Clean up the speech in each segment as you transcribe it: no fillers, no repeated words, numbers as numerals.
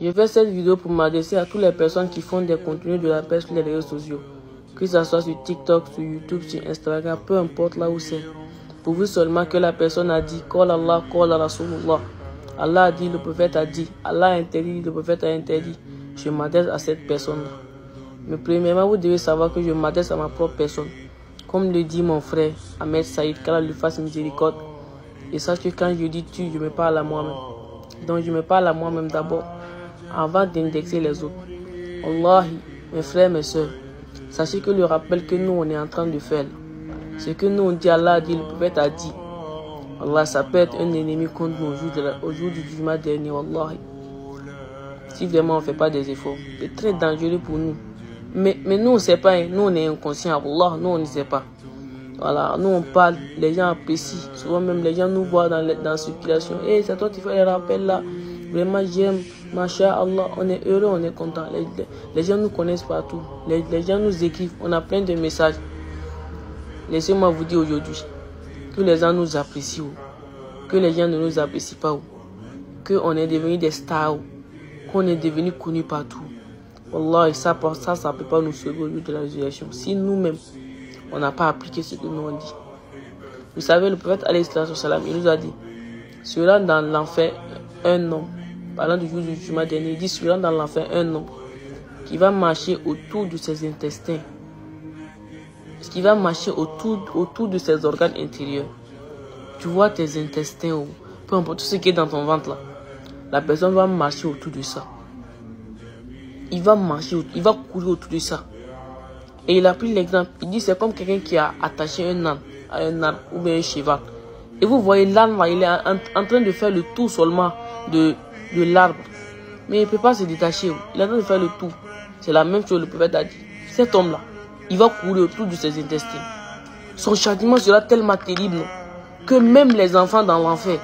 Je fais cette vidéo pour m'adresser à toutes les personnes qui font des contenus de la paix sur les réseaux sociaux. Que ce soit sur TikTok, sur YouTube, sur Instagram, peu importe là où c'est. Pour vous seulement que la personne a dit, Qala Allah, Qala Rasulullah. Allah a dit, le prophète a dit. Allah a interdit, le prophète a interdit. Je m'adresse à cette personne-là. Mais premièrement, vous devez savoir que je m'adresse à ma propre personne. Comme le dit mon frère Ahmed Saïd, qu'Allah lui fasse miséricorde. Et sache que quand je dis tu, je me parle à moi-même. Donc je me parle à moi-même d'abord, avant d'indexer les autres. Wallahi, mes frères, mes soeurs, sachez que le rappel que nous on est en train de faire, ce que nous on dit, Allah a dit, le prophète a dit. Allah, ça peut être un ennemi contre nous au jour du jugement dernier, wallahi. Si vraiment on ne fait pas des efforts, c'est très dangereux pour nous. Mais nous on ne sait pas, hein. Nous on est inconscients, Allah, nous on ne sait pas. Voilà, nous on parle, les gens apprécient. Souvent même les gens nous voient dans la circulation. Et c'est toi qui fais les rappels là. Vraiment j'aime, Masha'Allah, on est heureux, on est content. Les gens nous connaissent partout. Les gens nous écrivent, on a plein de messages. Laissez-moi vous dire aujourd'hui que les gens nous apprécient, que les gens ne nous apprécient pas, qu'on est devenu des stars, qu'on est devenu connus partout. Wallah, ça ne peut pas nous sauver au lieu de la résurrection. Si nous-mêmes, on n'a pas appliqué ce que nous on dit. Vous savez, le prophète alayhi salam, il nous a dit, sera dans l'enfer un homme, parlant du jour du jugement dernier, il dit, sera dans l'enfer un homme qui va marcher autour de ses intestins, qui va marcher autour de ses organes intérieurs. Tu vois tes intestins, peu importe tout ce qui est dans ton ventre là, la personne va marcher autour de ça. Il va marcher, il va courir autour de ça. Et il a pris l'exemple, il dit c'est comme quelqu'un qui a attaché un âne à un arbre ou bien un cheval. Et vous voyez l'âne là, il est en train de faire le tour seulement de l'arbre. Mais il ne peut pas se détacher, il est en train de faire le tour. C'est la même chose, le prophète a dit. Cet homme là, il va courir autour de ses intestins. Son châtiment sera tellement terrible que même les enfants dans l'enfer,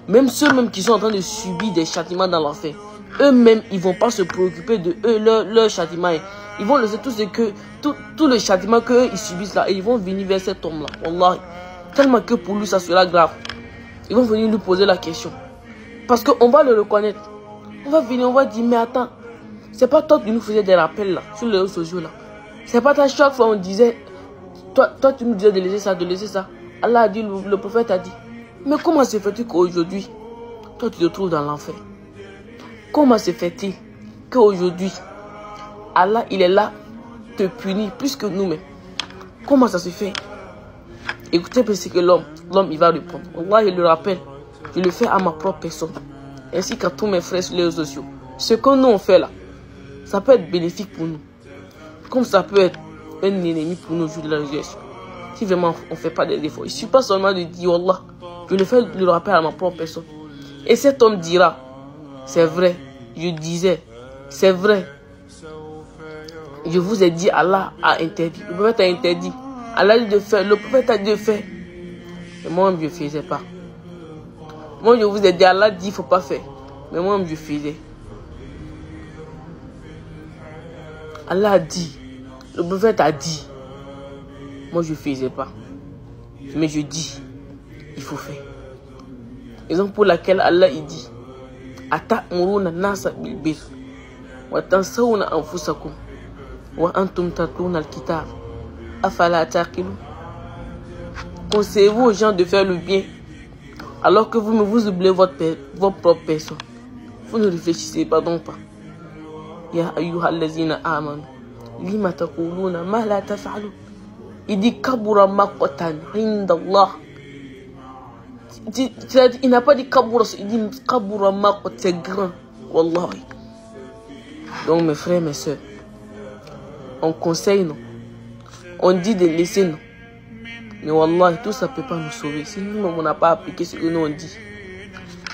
même ceux même qui sont en train de subir des châtiments dans l'enfer, eux-mêmes, ils ne vont pas se préoccuper de eux, leur châtiment. Ils vont laisser tout le châtiment qu'eux, ils subissent là. Et ils vont venir vers cet homme-là. Wallah. Tellement que pour lui, ça sera grave. Ils vont venir lui poser la question. Parce qu'on va le reconnaître. On va venir, on va dire, mais attends. C'est pas toi qui nous faisais des rappels là, sur les réseaux sociaux là. C'est pas toi, chaque fois on disait, toi tu nous disais de laisser ça. Allah a dit, le prophète a dit. Mais comment se fait-il qu'aujourd'hui, toi tu te trouves dans l'enfer? Comment se fait-il qu'aujourd'hui, Allah, il est là, te punit plus que nous-mêmes? Comment ça se fait? Écoutez, c'est que l'homme, il va répondre. Allah, il le rappelle. Je le fais à ma propre personne, ainsi qu'à tous mes frères sur les réseaux sociaux. Ce que nous on fait là, ça peut être bénéfique pour nous, comme ça peut être un ennemi pour nous au jour de la résurrection. Si vraiment on ne fait pas des efforts, il ne suffit pas seulement de dire Allah, je le fais le rappel à ma propre personne. Et cet homme dira, c'est vrai, je disais, c'est vrai. Je vous ai dit, Allah a interdit. Le prophète a interdit. Allah a dit de faire. Le prophète a dit de faire. Mais moi, je ne faisais pas. Moi, je vous ai dit, Allah dit, il ne faut pas faire. Mais moi, je faisais. Allah a dit. Le prophète a dit. Moi, je ne faisais pas. Mais je dis, il faut faire. Raison pour laquelle Allah, il dit, Ata'muruna nasa bil bir. Wa tansawna anfusakum. Wa antum tatluna al-kitab. Afala taqilun. Conseillez-vous aux gens de faire le bien alors que vous oubliez votre propre personne. Vous ne réfléchissez pas donc pas. Ya ayyuhallazina amanu lima taquluna ma la taf'alun. Il dit kabura maqtan inda Allah. Il n'a pas dit kabura, il dit kabura maqtan, c'est grand. Wallahi. Donc mes frères, mes soeurs, on conseille nous, on dit de laisser nous, mais wallahi tout ça ne peut pas nous sauver si nous on n'a pas appliqué ce que nous on dit.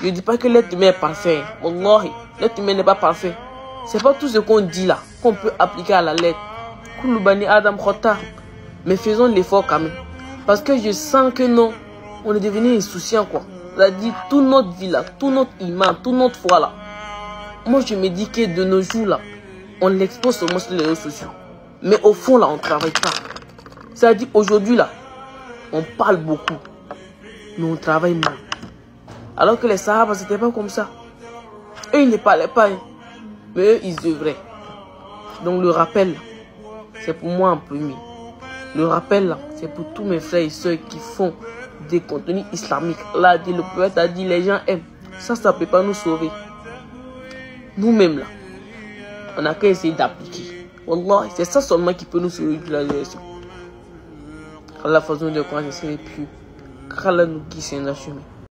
Je ne dis pas que l'être humain est parfait, wallahi, l'être humain n'est pas parfait. C'est pas tout ce qu'on dit là qu'on peut appliquer à la lettre. Kulubani Adam Khota, mais faisons l'effort quand même, parce que je sens que non, on est devenu insouciant quoi. C'est-à-dire toute notre vie là, tout notre iman, toute notre foi là. Moi je me dis que de nos jours là, on l'expose seulement sur les réseaux sociaux. Mais au fond là, on ne travaille pas. C'est-à-dire aujourd'hui là, on parle beaucoup, mais on travaille mal. Alors que les Sahaba, c'était pas comme ça. Eux, ils ne parlaient pas. Mais eux, ils devraient. Donc le rappel, c'est pour moi en premier. Le rappel, là, c'est pour tous mes frères et soeurs qui font des contenus islamiques. Là, le prophète a dit, les gens aiment. Ça ne peut pas nous sauver. Nous-mêmes, là, on n'a qu'à essayer d'appliquer. Wallah, c'est ça seulement qui peut nous sauver de la direction. Allah fasse-nous de croire que c'est les plus. Qu'Allah nous guide sur un chemin.